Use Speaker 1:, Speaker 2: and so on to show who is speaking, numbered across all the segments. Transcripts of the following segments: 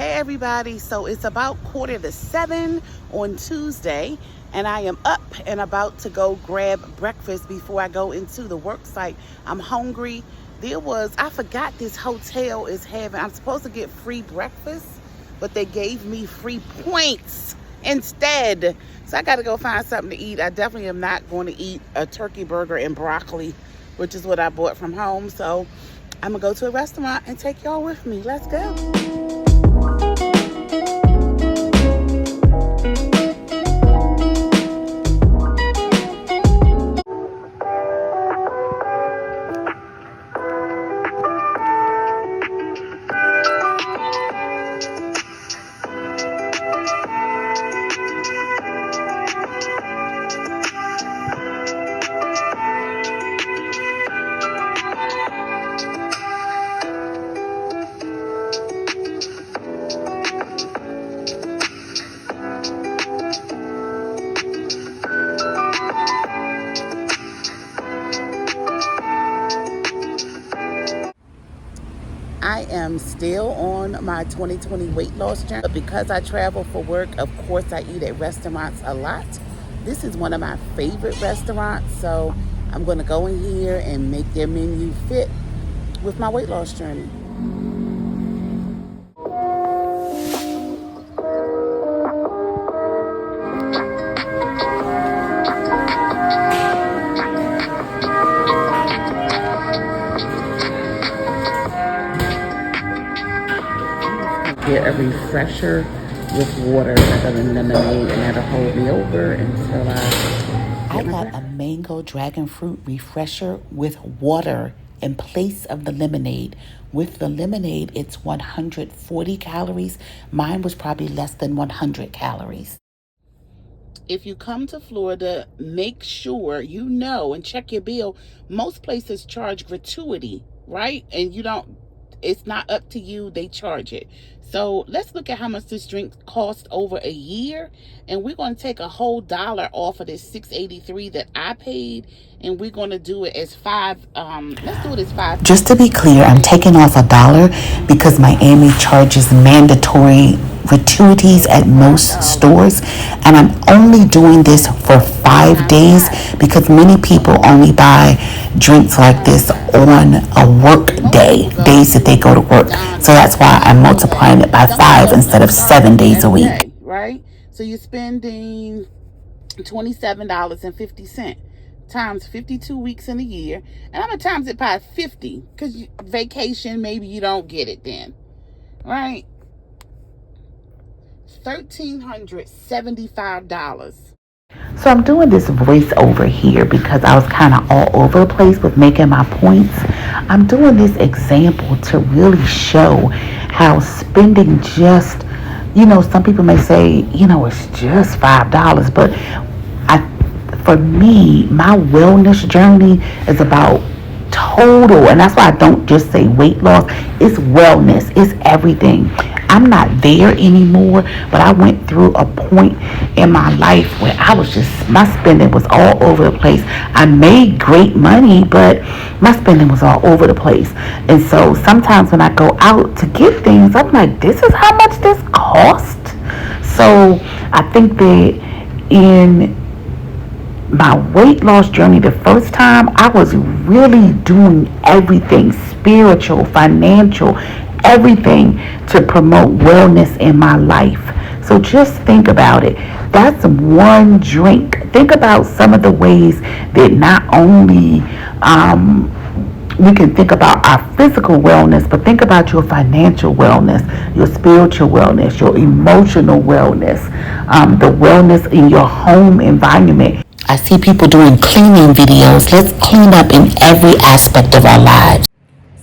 Speaker 1: Hey everybody, so it's about 6:45 on Tuesday, and I am up and about to go grab breakfast before I go into the work site. I'm hungry. I forgot this hotel is having, I'm supposed to get free breakfast, but they gave me free points instead. So I gotta go find something to eat. I definitely am not going to eat a turkey burger and broccoli, which is what I bought from home. So I'm gonna go to a restaurant and take y'all with me. Let's go. I am still on my 2020 weight loss journey, but because I travel for work, of course I eat at restaurants a lot. This is one of my favorite restaurants, so I'm going to go in here and make their menu fit with my weight loss journey. Get a refresher with water rather than lemonade, and that'll hold me over until I got a mango dragon fruit refresher with water in place of the lemonade. With the lemonade, it's 140 calories. Mine was probably less than 100 calories. If you come to Florida, make sure you know and check your bill. Most places charge gratuity, right? And it's not up to you, they charge it. So let's look at how much this drink cost over a year, and we're going to take a whole $1 off of this $6.83 that I paid, and we're going to do it as let's do it as $5. Just to be clear, I'm taking off $1 because Miami charges mandatory gratuities at most stores, and I'm only doing this for 5 days because many people only buy drinks like this on a work day, days that they go to work. So that's why I'm multiplying it by 5 instead of 7 days a week. Right? So you're spending $27.50 times 52 weeks in a year, and I'm gonna times it by 50 because vacation, maybe you don't get it then, right? $1,375. So I'm doing this voiceover here because I was kind of all over the place with making my points. I'm doing this example to really show how spending just, some people may say, it's just $5, but for me, my wellness journey is about total, and that's why I don't just say weight loss. It's wellness. It's everything. I'm not there anymore, but I went through a point in my life where my spending was all over the place. I made great money, but my spending was all over the place. And so sometimes when I go out to get things, I'm like, this is how much this cost. So I think that in my weight loss journey, the first time, I was really doing everything, spiritual, financial, everything to promote wellness in my life. So just think about it. That's one drink. Think about some of the ways that not only we can think about our physical wellness, but think about your financial wellness, your spiritual wellness, your emotional wellness, the wellness in your home environment. I see people doing cleaning videos. Let's clean up in every aspect of our lives.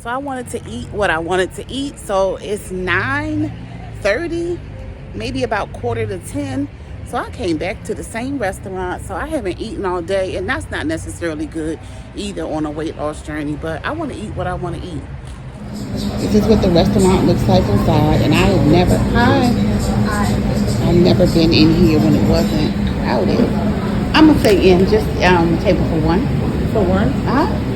Speaker 1: So I wanted to eat what I wanted to eat. So it's 9:30, maybe about 9:45. So I came back to the same restaurant. So I haven't eaten all day, and that's not necessarily good either on a weight loss journey, but I want to eat what I want to eat. This is what the restaurant looks like inside, and I've never been in here when it wasn't crowded. I'm gonna say in just table for one.
Speaker 2: For one?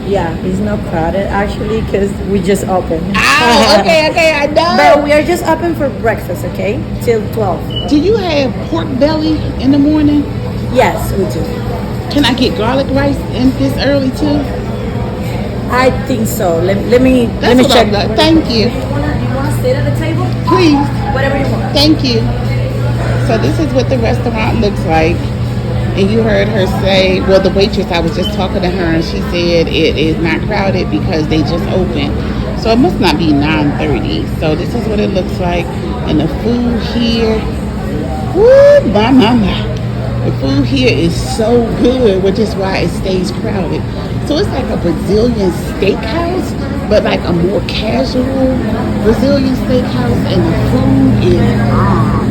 Speaker 2: Yeah, it's not crowded actually because we just opened.
Speaker 1: Oh, okay, I
Speaker 2: But
Speaker 1: know.
Speaker 2: we are just open for breakfast, okay? Till 12.
Speaker 1: Do you have pork belly in the morning?
Speaker 2: Yes, we do.
Speaker 1: Can I get garlic rice in this early too?
Speaker 2: I think so. Let
Speaker 1: That's
Speaker 2: me
Speaker 1: what I
Speaker 2: check.
Speaker 1: would like. Thank you.
Speaker 2: Do you wanna sit at the table?
Speaker 1: Please.
Speaker 2: Whatever you want.
Speaker 1: Thank you. So this is what the restaurant looks like. And you heard her say, well, the waitress, I was just talking to her, and she said it is not crowded because they just opened. So it must not be 9:30. So this is what it looks like. And the food here, woo, my. The food here is so good, which is why it stays crowded. So it's like a Brazilian steakhouse, but like a more casual Brazilian steakhouse, and the food is bomb.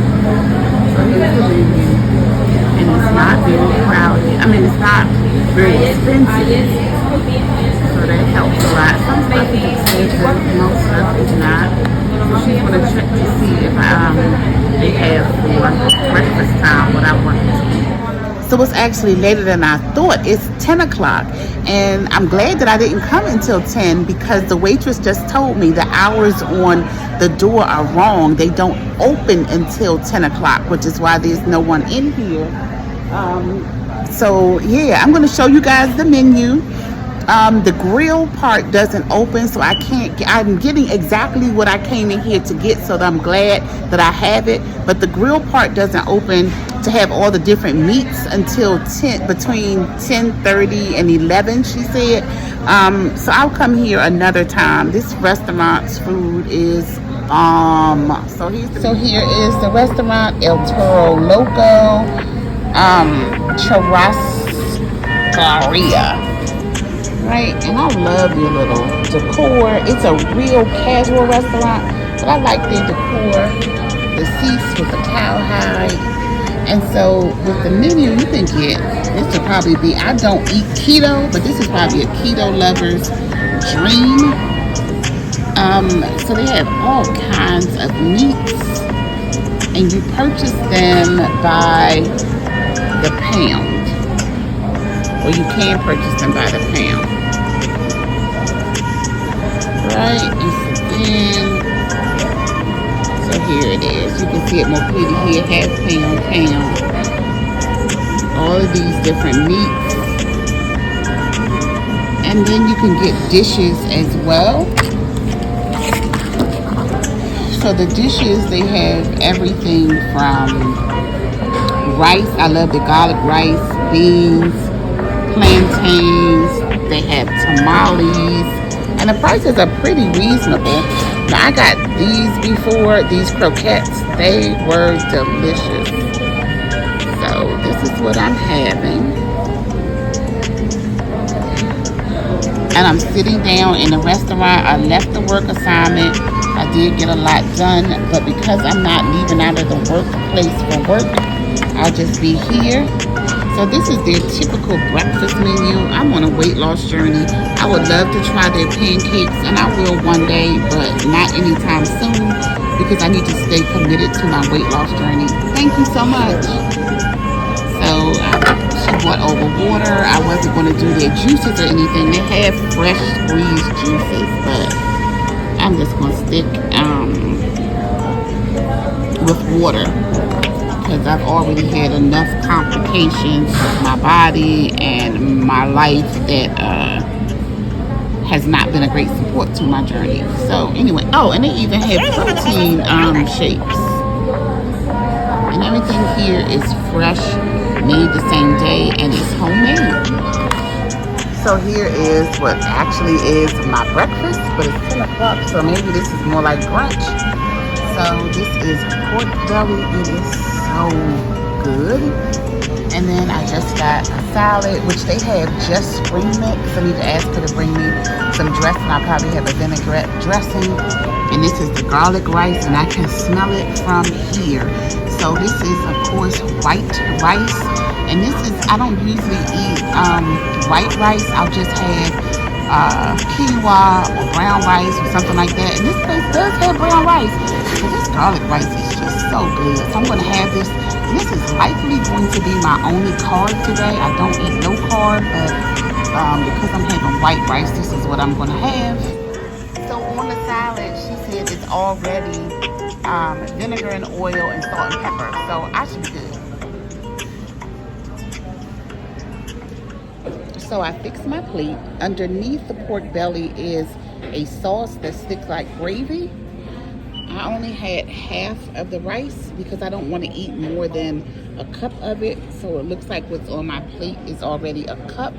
Speaker 1: So here's the menu, and it's not very crowded. I mean, it's not very expensive, so that helps a lot. Some stuff is expensive, most stuff is not. So she's gonna check to see if they have for breakfast time what I want to eat. So it's actually later than I thought. It's 10 o'clock, and I'm glad that I didn't come until 10 because the waitress just told me the hours on the door are wrong. They don't open until 10 o'clock, which is why there's no one in here. So yeah, I'm going to show you guys the menu. The grill part doesn't open, so I can't I'm getting exactly what I came in here to get, so I'm glad that I have it. But the grill part doesn't open to have all the different meats until between 10:30 and 11, she said. So I'll come here another time. This restaurant's food is so here is the restaurant, El Toro Loco, Churrascaria. Right, and I love your little decor. It's a real casual restaurant, but I like the decor. The seats with the cowhide, and so with the menu, you can get this will probably be. I don't eat keto, but this is probably a keto lover's dream. So they have all kinds of meats, and you purchase them by the pound, or you can purchase them by the pound. Right, and so here it is. You can see it more clearly here, half pound. All of these different meats. And then you can get dishes as well. So the dishes, they have everything from rice. I love the garlic rice, beans, plantains. They have tamales. And the prices are pretty reasonable. Now, I got these before, these croquettes. They were delicious. So this is what I'm having. And I'm sitting down in the restaurant. I left the work assignment. I did get a lot done, but because I'm not leaving out of the workplace for work, I'll just be here. So this is their typical breakfast menu. I'm on a weight loss journey. I would love to try their pancakes, and I will one day, but not anytime soon because I need to stay committed to my weight loss journey. Thank you so much. So she brought over water. I wasn't going to do their juices or anything. They have fresh squeezed juices, but I'm just going to stick with water. Because I've already had enough complications with my body and my life that has not been a great support to my journey. So anyway, and they even have protein shakes. And everything here is fresh, made the same day, and it's homemade. So here is what actually is my breakfast, but it's 10 o'clock, so maybe this is more like brunch. So this is pork belly. It is so good. And then I just got a salad, which they have just spring mix. I need to ask her to bring me some dressing. I'll probably have a vinaigrette dressing. And this is the garlic rice, and I can smell it from here. So this is, of course, white rice. And this is, I don't usually eat white rice. I'll just have quinoa or brown rice or something like that. And this place does have brown rice. But this garlic rice is just so good. So I'm going to have this. And this is likely going to be my only carb today. I don't eat no carb, but Because I'm having white rice, this is what I'm gonna have. So on the salad, she said it's already vinegar and oil and salt and pepper. So I should be good. So I fixed my plate. Underneath the pork belly is a sauce that sticks like gravy. I only had half of the rice because I don't want to eat more than a cup of it. So it looks like what's on my plate is already a cup.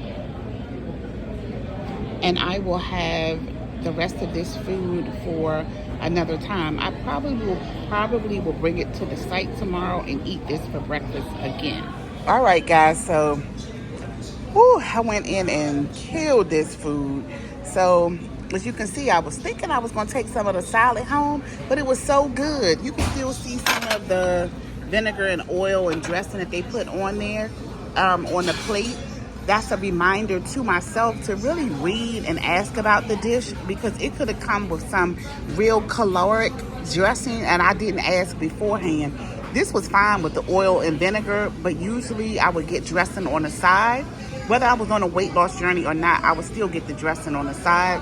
Speaker 1: And I will have the rest of this food for another time. I probably will bring it to the site tomorrow and eat this for breakfast again. All right, guys. So I went in and killed this food. So as you can see, I was thinking I was going to take some of the salad home, but it was so good. You can still see some of the vinegar and oil and dressing that they put on there on the plate. That's a reminder to myself to really read and ask about the dish, because it could have come with some real caloric dressing and I didn't ask beforehand. This was fine with the oil and vinegar, but usually I would get dressing on the side. Whether I was on a weight loss journey or not, I would still get the dressing on the side.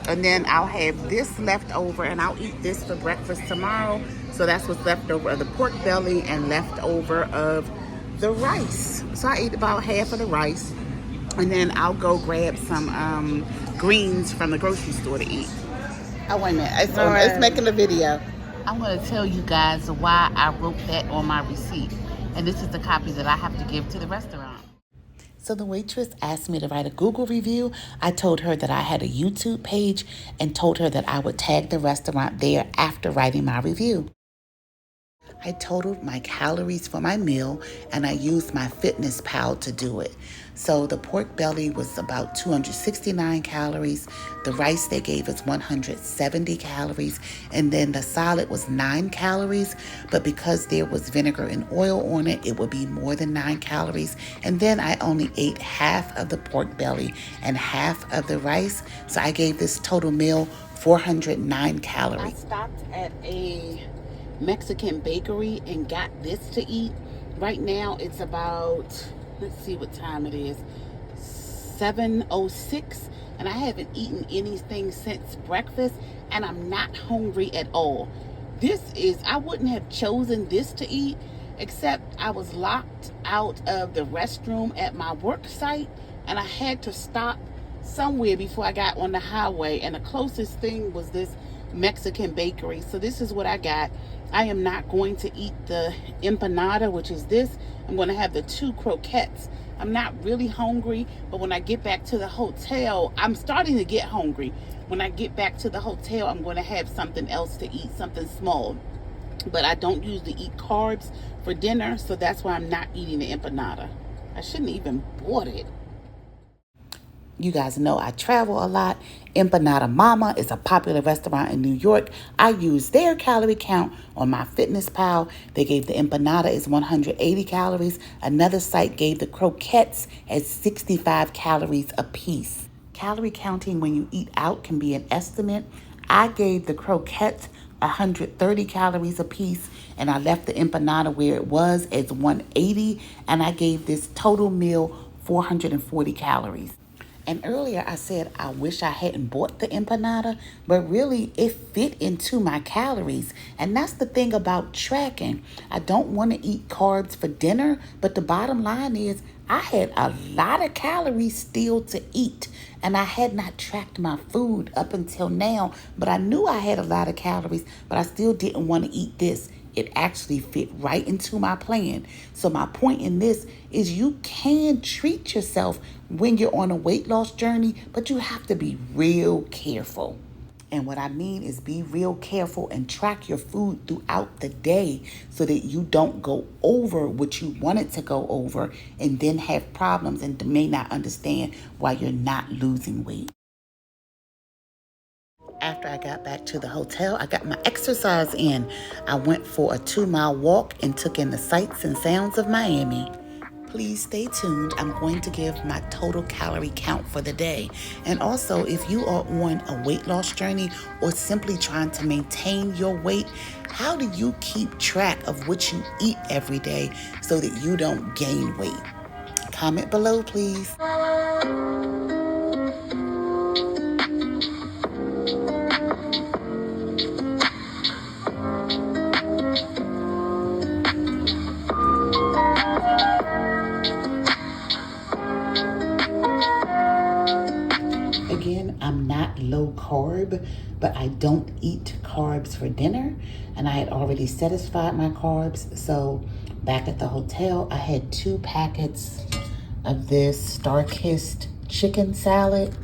Speaker 1: And then I'll have this left over and I'll eat this for breakfast tomorrow. So that's what's left over of the pork belly and left over of the rice. So I ate about half of the rice, and then I'll go grab some greens from the grocery store to eat. Oh, wait a minute. It's making a video. I'm going to tell you guys why I wrote that on my receipt. And this is the copy that I have to give to the restaurant. So the waitress asked me to write a Google review. I told her that I had a YouTube page and told her that I would tag the restaurant there after writing my review. I totaled my calories for my meal and I used my Fitness Pal to do it. So the pork belly was about 269 calories. The rice they gave us 170 calories. And then the salad was 9 calories. But because there was vinegar and oil on it, it would be more than 9 calories. And then I only ate half of the pork belly and half of the rice. So I gave this total meal 409 calories. I stopped at a Mexican bakery and got this to eat. Right now it's about, let's see what time it is, 7:06, and I haven't eaten anything since breakfast and I'm not hungry at all. I wouldn't have chosen this to eat, except I was locked out of the restroom at my work site and I had to stop somewhere before I got on the highway, and the closest thing was this Mexican bakery. So this is what I got. I am not going to eat the empanada, which is this. I'm going to have the 2 croquettes. I'm not really hungry, but when I get back to the hotel, I'm starting to get hungry. When I get back to the hotel, I'm going to have something else to eat, something small. But I don't usually eat carbs for dinner, so that's why I'm not eating the empanada. I shouldn't even bought it. You guys know I travel a lot. Empanada Mama is a popular restaurant in New York. I use their calorie count on my Fitness Pal. They gave the empanada as 180 calories. Another site gave the croquettes as 65 calories a piece. Calorie counting when you eat out can be an estimate. I gave the croquettes 130 calories a piece, and I left the empanada where it was as 180, and I gave this total meal 440 calories. And earlier I said I wish I hadn't bought the empanada, but really it fit into my calories. And that's the thing about tracking. I don't want to eat carbs for dinner, but the bottom line is I had a lot of calories still to eat. And I had not tracked my food up until now, but I knew I had a lot of calories, but I still didn't want to eat this. It actually fit right into my plan. So my point in this is you can treat yourself when you're on a weight loss journey, but you have to be real careful. And what I mean is be real careful and track your food throughout the day so that you don't go over what you wanted to go over and then have problems and may not understand why you're not losing weight. After I got back to the hotel, I got my exercise in. I went for a 2-mile walk and took in the sights and sounds of Miami. Please stay tuned. I'm going to give my total calorie count for the day. And also, if you are on a weight loss journey or simply trying to maintain your weight, how do you keep track of what you eat every day so that you don't gain weight? Comment below, please. carb, but I don't eat carbs for dinner. And I had already satisfied my carbs. So back at the hotel, I had 2 packets of this Star-Kissed chicken salad.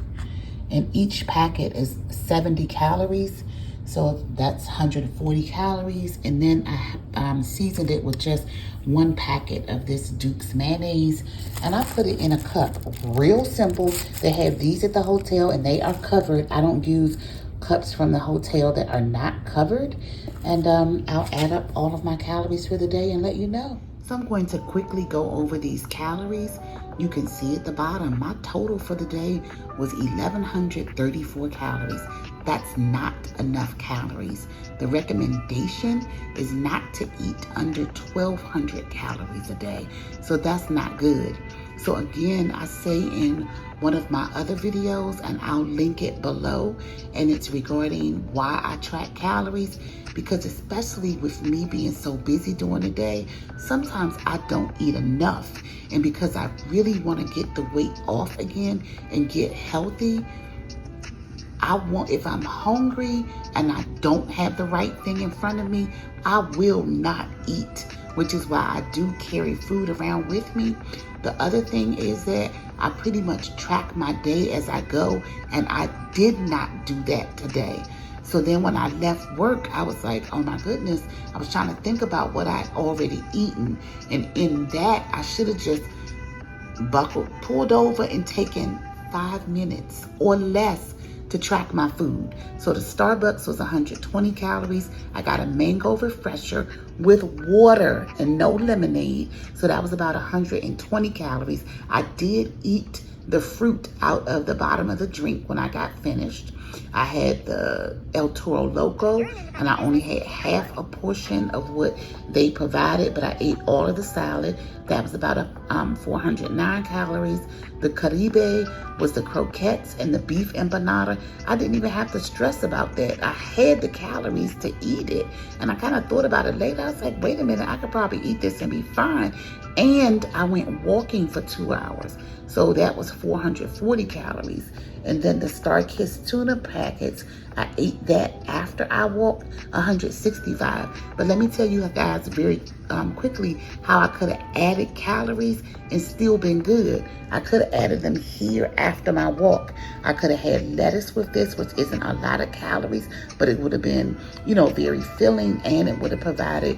Speaker 1: And each packet is 70 calories. So that's 140 calories. And then I seasoned it with just 1 packet of this Duke's mayonnaise. And I put it in a cup. Real simple. They have these at the hotel and they are covered. I don't use cups from the hotel that are not covered. And I'll add up all of my calories for the day and let you know. So I'm going to quickly go over these calories. You can see at the bottom, my total for the day was 1,134 calories. That's not enough calories. The recommendation is not to eat under 1,200 calories a day. So that's not good. So again, I say in one of my other videos, and I'll link it below, and it's regarding why I track calories, because especially with me being so busy during the day, sometimes I don't eat enough. And because I really want to get the weight off again and get healthy, if I'm hungry and I don't have the right thing in front of me, I will not eat, which is why I do carry food around with me. The other thing is that I pretty much track my day as I go, and I did not do that today. So then when I left work, I was like, oh my goodness, I was trying to think about what I'd already eaten. And in that, I should have just pulled over and taken 5 minutes or less to track my food. So the Starbucks was 120 calories. I got a mango refresher with water and no lemonade. So that was about 120 calories. I did eat the fruit out of the bottom of the drink when I got finished. I had the El Toro Loco, and I only had half a portion of what they provided, but I ate all of the salad. That was about 409 calories. The Caribe was the croquettes and the beef empanada. I didn't even have to stress about that. I had the calories to eat it. And I kind of thought about it later. I was like, wait a minute, I could probably eat this and be fine. And I went walking for 2 hours. So that was 440 calories. And then the Star-Kissed tuna packets, I ate that after I walked, 165. But let me tell you guys very quickly how I could have added calories and still been good. I could have added them here after my walk. I could have had lettuce with this, which isn't a lot of calories, but it would have been, very filling, and it would have provided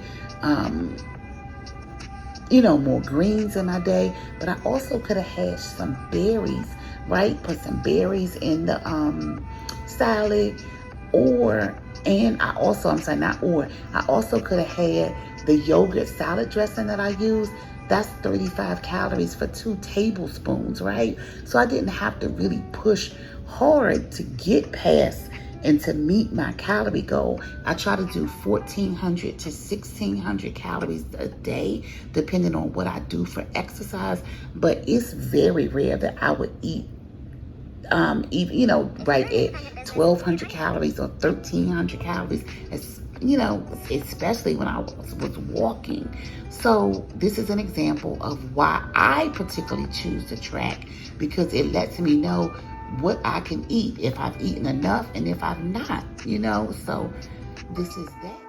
Speaker 1: more greens in my day. But I also could have had some berries, right? Put some berries in the salad. I also could have had the yogurt salad dressing that I use. That's 35 calories for 2 tablespoons, right? So I didn't have to really push hard to get past and to meet my calorie goal. I try to do 1,400 to 1,600 calories a day, depending on what I do for exercise. But it's very rare that I would eat right at 1,200 calories or 1,300 calories, especially when I was walking. So this is an example of why I particularly choose to track, because it lets me know what I can eat, if I've eaten enough and if I've not, so this is that.